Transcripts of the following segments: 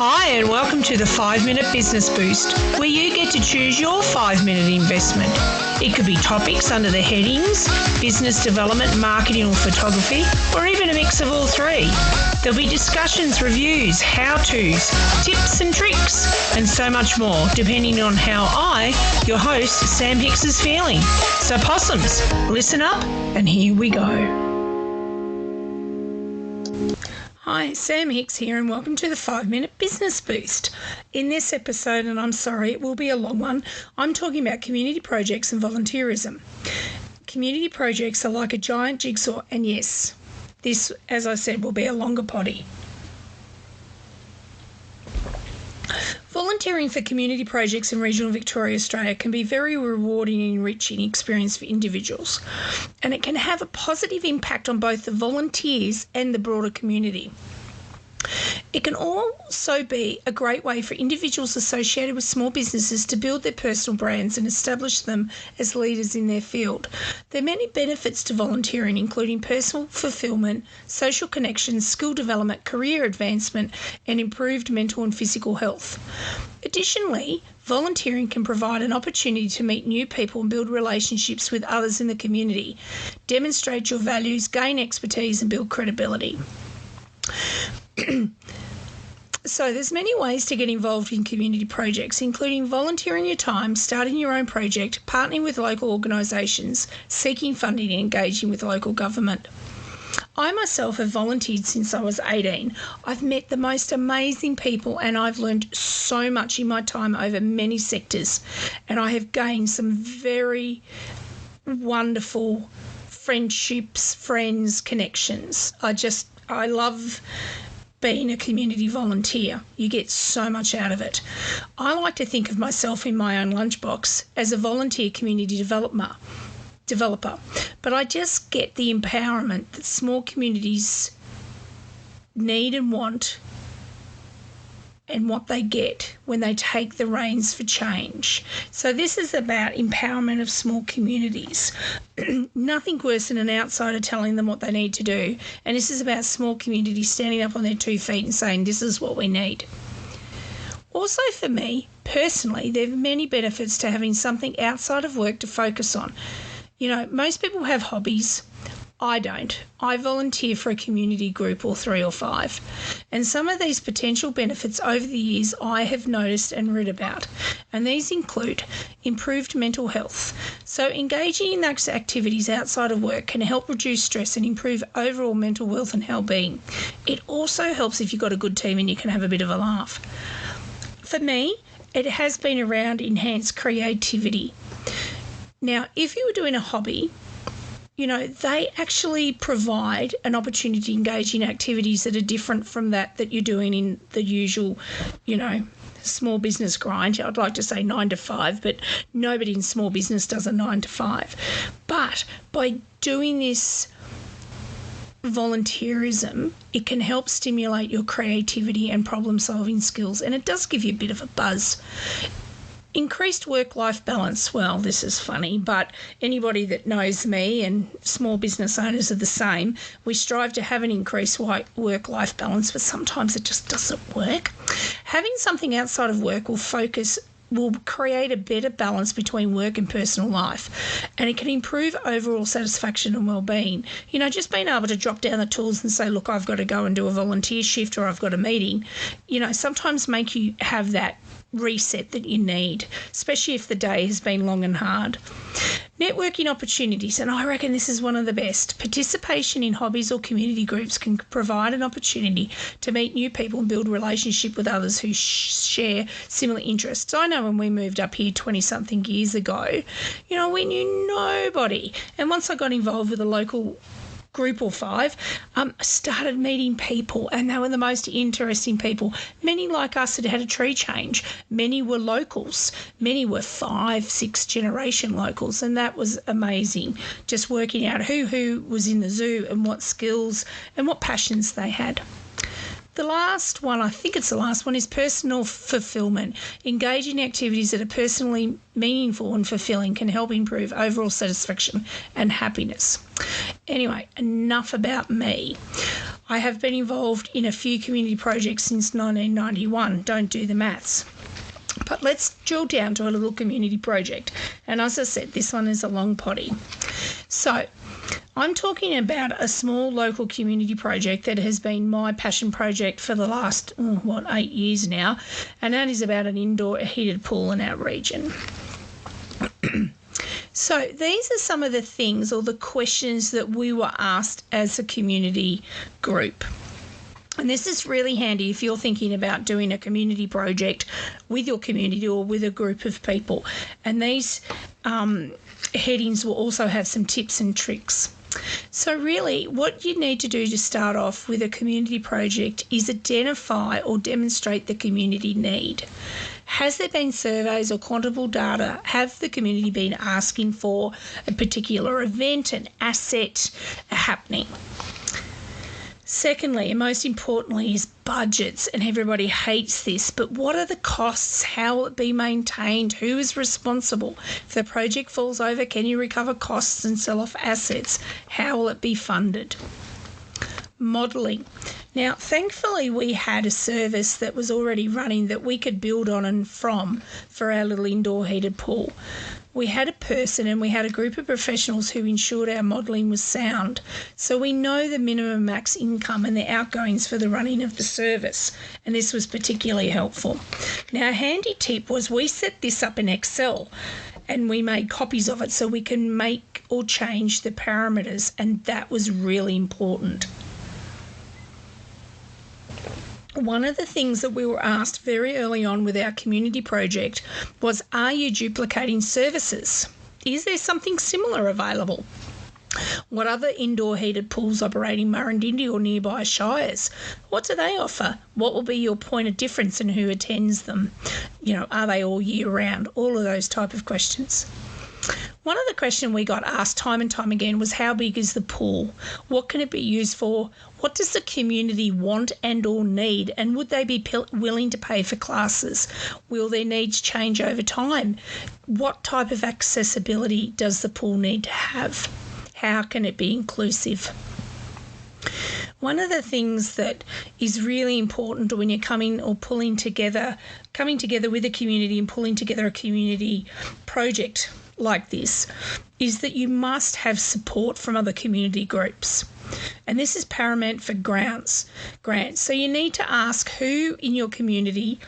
Hi and welcome to the 5-Minute Business Boost, where you get to choose your 5-minute investment. It could be topics under the headings, business development, marketing or photography, or even a mix of all three. There'll be discussions, reviews, how-tos, tips and tricks, and so much more, depending on how I, your host, Sam Hicks, is feeling. So possums, listen up and here we go. Hi, Sam Hicks here and welcome to the 5-Minute Business Boost. In this episode, and I'm sorry it will be a long one, I'm talking about community projects and volunteerism. Community projects are like a giant jigsaw, and yes, this, as I said, will be a longer potty. Volunteering for community projects in regional Victoria, Australia can be very rewarding and enriching experience for individuals, and it can have a positive impact on both the volunteers and the broader community. It can also be a great way for individuals associated with small businesses to build their personal brands and establish them as leaders in their field. There are many benefits to volunteering, including personal fulfillment, social connections, skill development, career advancement, and improved mental and physical health. Additionally, volunteering can provide an opportunity to meet new people and build relationships with others in the community, demonstrate your values, gain expertise, and build credibility. So there's many ways to get involved in community projects, including volunteering your time, starting your own project, partnering with local organisations, seeking funding and engaging with local government. I myself have volunteered since I was 18. I've met the most amazing people and I've learned so much in my time over many sectors, and I have gained some very wonderful friendships, friends, connections. I love being a community volunteer. You get so much out of it. I like to think of myself in my own lunchbox as a volunteer community developer, but I just get the empowerment that small communities need and want, and what they get when they take the reins for change. So this is about empowerment of small communities. Nothing worse than an outsider telling them what they need to do. And this is about small communities standing up on their 2 feet and saying, this is what we need. Also for me, personally, there are many benefits to having something outside of work to focus on. You know, most people have hobbies. I don't. I volunteer for a community group or 3 or 5. And some of these potential benefits over the years I have noticed and read about. And these include improved mental health. So engaging in those activities outside of work can help reduce stress and improve overall mental health and well-being. It also helps if you've got a good team and you can have a bit of a laugh. For me, it has been around enhanced creativity. Now, if you were doing a hobby, you know, they actually provide an opportunity to engage in activities that are different from that you're doing in the usual, you know, small business grind. I'd like to say 9 to 5, but nobody in small business does a 9 to 5. But by doing this volunteerism, it can help stimulate your creativity and problem-solving skills, and it does give you a bit of a buzz. Increased work-life balance. Well, this is funny, but anybody that knows me, and small business owners are the same, we strive to have an increased work-life balance, but sometimes it just doesn't work. Having something outside of work will create a better balance between work and personal life, and it can improve overall satisfaction and well-being. You know, just being able to drop down the tools and say, look, I've got to go and do a volunteer shift or I've got a meeting, you know, sometimes make you have that reset that you need, especially if the day has been long and hard. Networking opportunities, and I reckon this is one of the best. Participation in hobbies or community groups can provide an opportunity to meet new people and build relationship with others who share similar interests. I know when we moved up here 20-something years ago, you know, we knew nobody. And once I got involved with a local group or 5, started meeting people, and they were the most interesting people. Many like us had had a tree change. Many were locals. Many were 5, 6 generation locals, and that was amazing. Just working out who was in the zoo and what skills and what passions they had. The last one, I think it's the last one, is personal fulfillment. Engaging in activities that are personally meaningful and fulfilling can help improve overall satisfaction and happiness. Anyway, enough about me. I have been involved in a few community projects since 1991. Don't do the maths. But let's drill down to a little community project. And as I said, this one is a long potty. So I'm talking about a small local community project that has been my passion project for the last, 8 years now, and that is about an indoor heated pool in our region. So these are some of the things or the questions that we were asked as a community group. And this is really handy if you're thinking about doing a community project with your community or with a group of people. And these headings will also have some tips and tricks. So really what you need to do to start off with a community project is identify or demonstrate the community need. Has there been surveys or quantifiable data? Have the community been asking for a particular event, an asset, a happening? Secondly, and most importantly, is budgets, and everybody hates this, but what are the costs? How will it be maintained? Who is responsible? If the project falls over, can you recover costs and sell off assets? How will it be funded? Modelling. Now, thankfully, we had a service that was already running that we could build on and from for our little indoor heated pool. We had a person and we had a group of professionals who ensured our modelling was sound. So we know the minimum max income and the outgoings for the running of the service. And this was particularly helpful. Now, a handy tip was we set this up in Excel and we made copies of it so we can make or change the parameters, and that was really important. One of the things that we were asked very early on with our community project was, are you duplicating services? Is there something similar available? What other indoor heated pools operate in Murrindindi or nearby shires? What do they offer? What will be your point of difference and who attends them? Are they all year round? All of those type of questions. One of the questions we got asked time and time again was, how big is the pool? What can it be used for? What does the community want and or need? And would they be willing to pay for classes? Will their needs change over time? What type of accessibility does the pool need to have? How can it be inclusive? One of the things that is really important when you're coming together with a community and pulling together a community project like this is that you must have support from other community groups. And this is paramount for grants. So you need to ask who in your community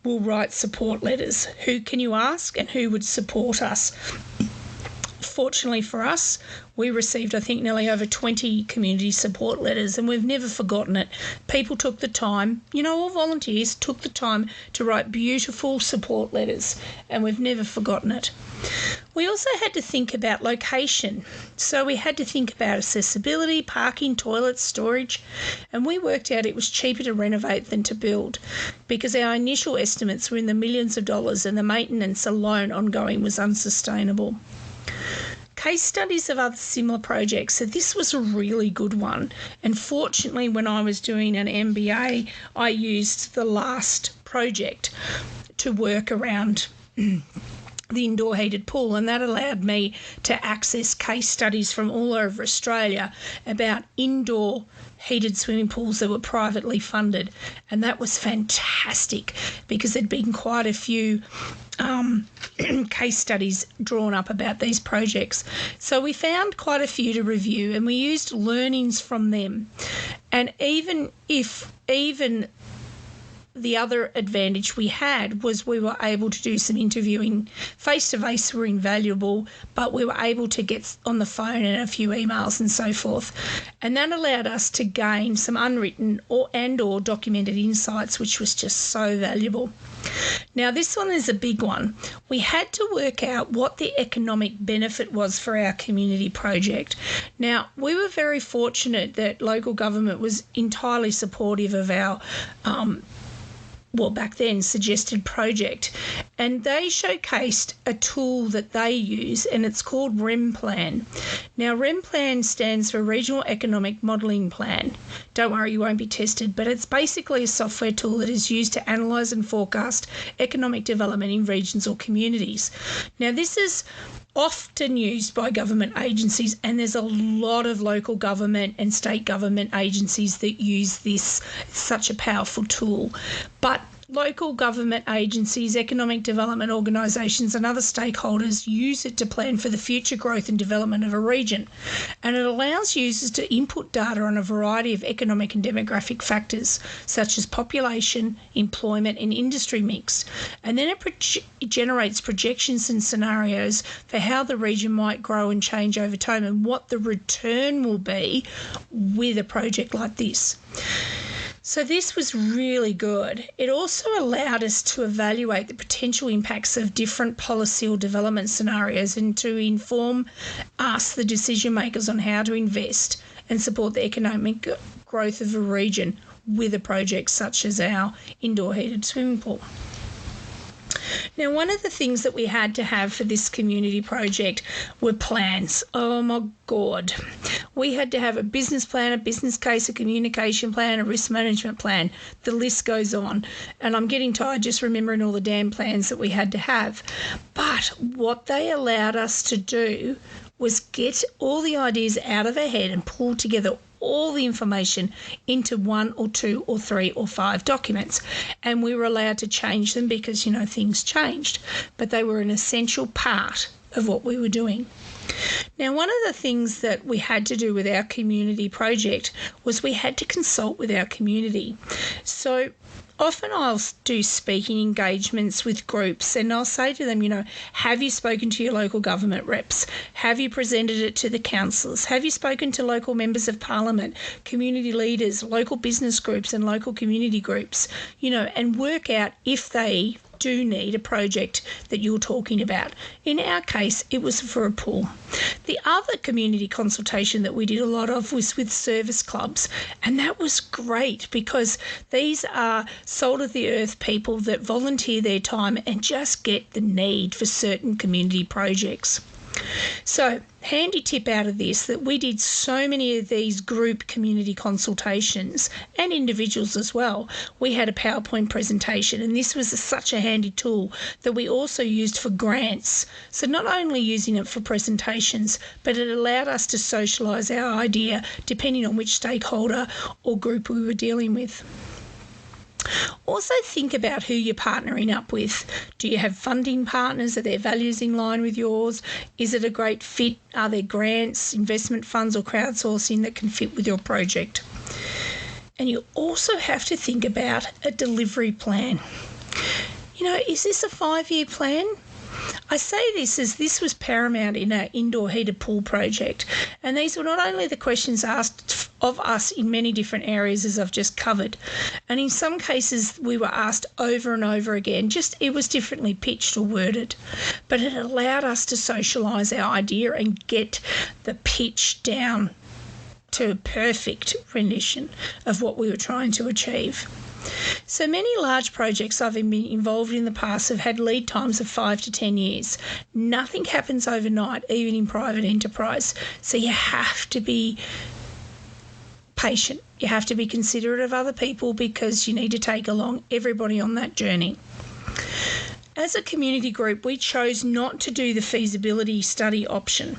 will write support letters. Who can you ask and who would support us? Fortunately for us, we received, I think, nearly over 20 community support letters, and we've never forgotten it. People took the time, all volunteers took the time to write beautiful support letters, and we've never forgotten it. We also had to think about location. So we had to think about accessibility, parking, toilets, storage, and we worked out it was cheaper to renovate than to build because our initial estimates were in the millions of dollars and the maintenance alone ongoing was unsustainable. Case studies of other similar projects. So this was a really good one. And fortunately, when I was doing an MBA, I used the last project to work around the indoor heated pool, and that allowed me to access case studies from all over Australia about indoor heated swimming pools that were privately funded, and that was fantastic because there'd been quite a few case studies drawn up about these projects. So we found quite a few to review and we used learnings from them. And even the other advantage we had was we were able to do some interviewing. Face-to-face were invaluable, but we were able to get on the phone and a few emails and so forth. And that allowed us to gain some unwritten or documented insights, which was just so valuable. Now, this one is a big one. We had to work out what the economic benefit was for our community project. Now, we were very fortunate that local government was entirely supportive of our back then suggested project, and they showcased a tool that they use, and it's called REM Plan. Now, REM Plan stands for Regional Economic Modelling Plan. Don't worry, you won't be tested, but it's basically a software tool that is used to analyse and forecast economic development in regions or communities. Now, this is often used by government agencies, and there's a lot of local government and state government agencies that use this. It's such a powerful tool. But local government agencies, economic development organisations and other stakeholders use it to plan for the future growth and development of a region. And it allows users to input data on a variety of economic and demographic factors, such as population, employment and industry mix. And then it generates projections and scenarios for how the region might grow and change over time and what the return will be with a project like this. So this was really good. It also allowed us to evaluate the potential impacts of different policy or development scenarios and to inform us, the decision makers, on how to invest and support the economic growth of a region with a project such as our indoor heated swimming pool. Now, one of the things that we had to have for this community project were plans. Oh my God. We had to have a business plan, a business case, a communication plan, a risk management plan. The list goes on. And I'm getting tired just remembering all the damn plans that we had to have. But what they allowed us to do was get all the ideas out of our head and pull together all the information into 1 or 2 or 3 or 5 documents. And we were allowed to change them because, things changed. But they were an essential part of what we were doing. Now, one of the things that we had to do with our community project was we had to consult with our community. So often I'll do speaking engagements with groups and I'll say to them, have you spoken to your local government reps? Have you presented it to the councillors? Have you spoken to local members of parliament, community leaders, local business groups and local community groups, and work out if they do need a project that you're talking about. In our case, it was for a pool. The other community consultation that we did a lot of was with service clubs, and that was great because these are salt-of-the-earth people that volunteer their time and just get the need for certain community projects. So, handy tip out of this, that we did so many of these group community consultations and individuals as well. We had a PowerPoint presentation, and this was such a handy tool that we also used for grants. So not only using it for presentations, but it allowed us to socialise our idea depending on which stakeholder or group we were dealing with. Also think about who you're partnering up with. Do you have funding partners? Are their values in line with yours? Is it a great fit? Are there grants, investment funds or crowdsourcing that can fit with your project? And you also have to think about a delivery plan. Is this a 5-year plan? I say this as this was paramount in our indoor heated pool project, and these were not only the questions asked of us in many different areas as I've just covered, and in some cases we were asked over and over again, just it was differently pitched or worded, but it allowed us to socialise our idea and get the pitch down to a perfect rendition of what we were trying to achieve. So many large projects I've been involved in the past have had lead times of 5 to 10 years. Nothing happens overnight, even in private enterprise. So you have to be patient. You have to be considerate of other people because you need to take along everybody on that journey. As a community group, we chose not to do the feasibility study option.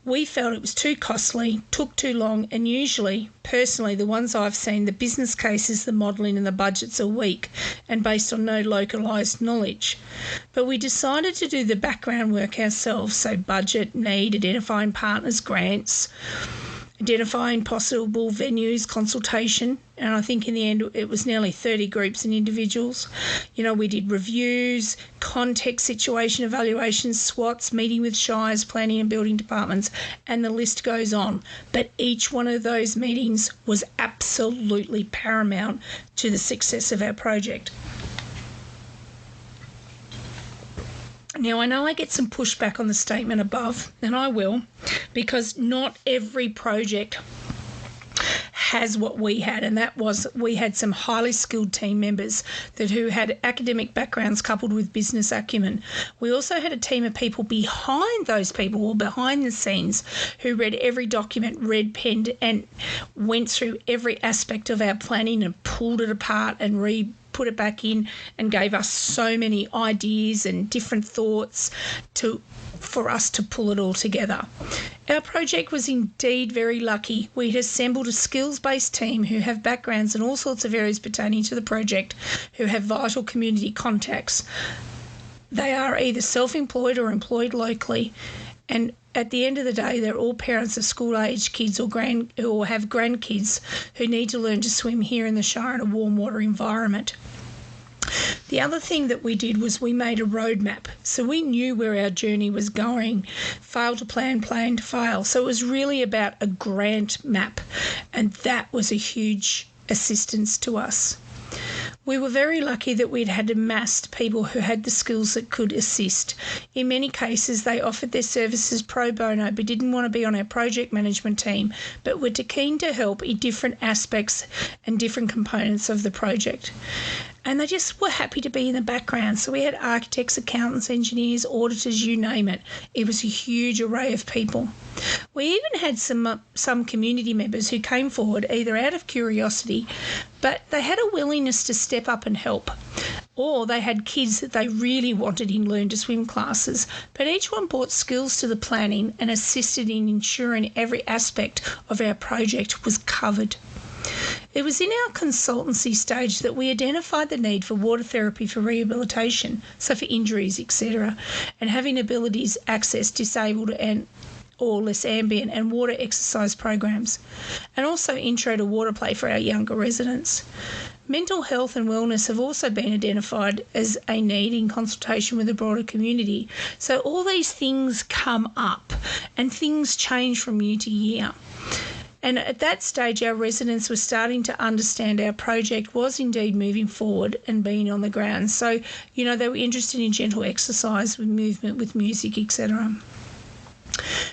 We felt it was too costly, took too long, and usually, personally, the ones I've seen, the business cases, the modelling and the budgets are weak and based on no localised knowledge. But we decided to do the background work ourselves, so budget, need, identifying partners, grants, identifying possible venues, consultation, and I think in the end it was nearly 30 groups and individuals. We did reviews, context situation evaluations, SWOTs, meeting with shires, planning and building departments, and the list goes on. But each one of those meetings was absolutely paramount to the success of our project. Now, I know I get some pushback on the statement above, and I will, because not every project has what we had, and that was we had some highly skilled team members who had academic backgrounds coupled with business acumen. We also had a team of people behind those people, or behind the scenes, who read every document, read, penned, and went through every aspect of our planning and pulled it apart and put it back in, and gave us so many ideas and different thoughts for us to pull it all together. Our project was indeed very lucky. We'd assembled a skills-based team who have backgrounds in all sorts of areas pertaining to the project, who have vital community contacts. They are either self-employed or employed locally, and at the end of the day, they're all parents of school-aged kids or have grandkids who need to learn to swim here in the Shire in a warm water environment. The other thing that we did was we made a roadmap. So we knew where our journey was going. Fail to plan, plan to fail. So it was really about a grant map, and that was a huge assistance to us. We were very lucky that we'd had amassed people who had the skills that could assist. In many cases, they offered their services pro bono but didn't want to be on our project management team, but were keen to help in different aspects and different components of the project. And they just were happy to be in the background. So we had architects, accountants, engineers, auditors, you name it. It was a huge array of people. We even had some community members who came forward either out of curiosity, but they had a willingness to step up and help, or they had kids that they really wanted in learn to swim classes, but each one brought skills to the planning and assisted in ensuring every aspect of our project was covered. It was in our consultancy stage that we identified the need for water therapy for rehabilitation, so for injuries, etc., and having abilities access disabled and or less ambient and water exercise programs, and also intro to water play for our younger residents. Mental health and wellness have also been identified as a need in consultation with the broader community. So all these things come up and things change from year to year. And at that stage, our residents were starting to understand our project was indeed moving forward and being on the ground. So, they were interested in gentle exercise with movement, with music, etc.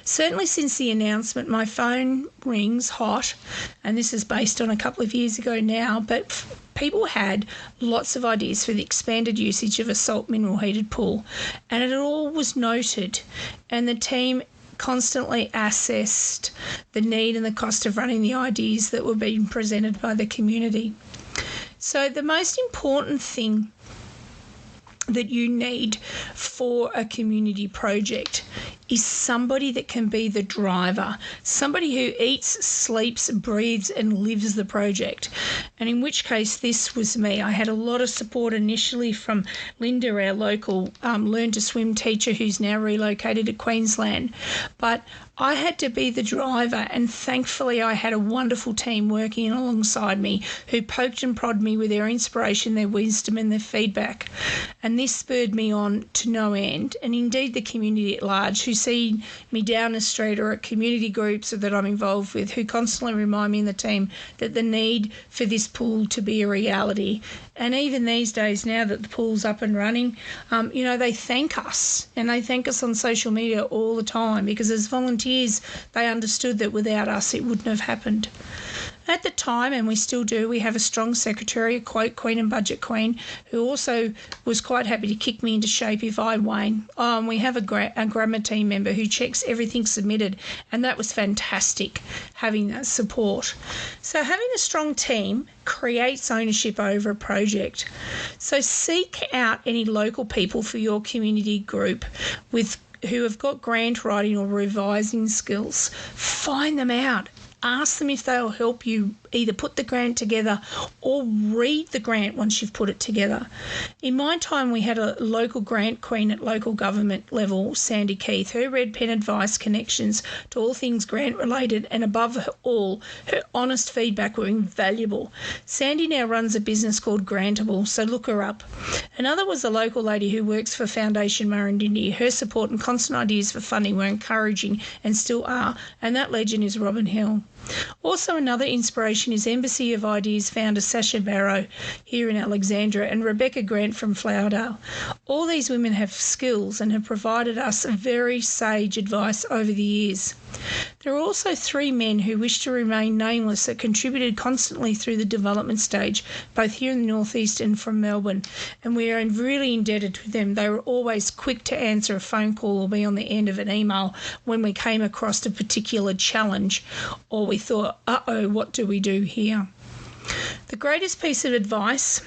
Certainly since the announcement, my phone rings hot, and this is based on a couple of years ago now, but people had lots of ideas for the expanded usage of a salt mineral heated pool, and it all was noted, and the team constantly assessed the need and the cost of running the ideas that were being presented by the community. So the most important thing that you need for a community project is somebody that can be the driver, somebody who eats, sleeps, breathes and lives the project. And in which case this was me. I had a lot of support initially from Linda, our local Learn to Swim teacher who's now relocated to Queensland. But I had to be the driver, and thankfully I had a wonderful team working alongside me who poked and prodded me with their inspiration, their wisdom and their feedback. And this spurred me on to no end, and indeed the community at large who see me down the street or at community groups that I'm involved with, who constantly remind me and the team that the need for this pool to be a reality. And even these days, now that the pool's up and running, they thank us, and they thank us on social media all the time, because as volunteers, they understood that without us, it wouldn't have happened. At the time, and we still do, we have a strong secretary, a quote queen and budget queen, who also was quite happy to kick me into shape if I wane. We have a grammar team member who checks everything submitted, and that was fantastic, having that support. So having a strong team creates ownership over a project. So seek out any local people for your community group who have got grant writing or revising skills. Find them out. Ask them if they'll help you either put the grant together or read the grant once you've put it together. In my time, we had a local grant queen at local government level, Sandy Keith. Her red pen advice, connections to all things grant related, and above all, her honest feedback were invaluable. Sandy now runs a business called Grantable, so look her up. Another was a local lady who works for Foundation Murrindindi. Her support and constant ideas for funding were encouraging and still are, and that legend is Robin Hill. Also, another inspiration is Embassy of Ideas founder Sasha Barrow here in Alexandra and Rebecca Grant from Flowerdale. All these women have skills and have provided us very sage advice over the years. There are also 3 men who wish to remain nameless that contributed constantly through the development stage, both here in the Northeast and from Melbourne, and we are really indebted to them. They were always quick to answer a phone call or be on the end of an email when we came across a particular challenge or we thought, uh-oh, what do we do here? The greatest piece of advice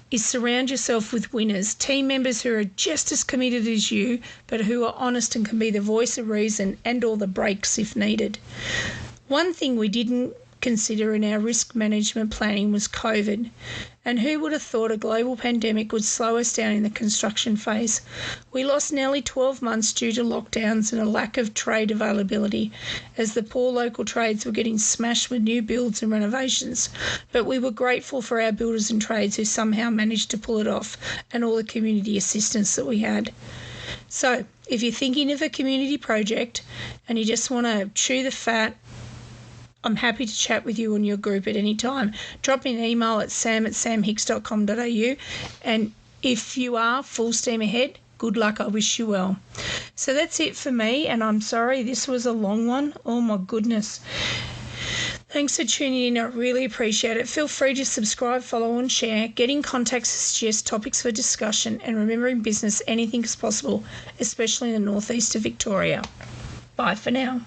is surround yourself with winners, team members who are just as committed as you, but who are honest and can be the voice of reason and all the breaks if needed. One thing we didn't consider in our risk management planning was COVID, and who would have thought a global pandemic would slow us down in the construction phase? We lost nearly 12 months due to lockdowns and a lack of trade availability, as the poor local trades were getting smashed with new builds and renovations. But we were grateful for our builders and trades who somehow managed to pull it off, and all the community assistance that we had. So, if you're thinking of a community project and you just want to chew the fat, I'm happy to chat with you on your group at any time. Drop me an email at sam@samhicks.com.au, and if you are full steam ahead, good luck. I wish you well. So that's it for me, and I'm sorry this was a long one. Oh my goodness. Thanks for tuning in. I really appreciate it. Feel free to subscribe, follow and share. Get in contact to suggest topics for discussion, and remember, in business anything is possible, especially in the northeast of Victoria. Bye for now.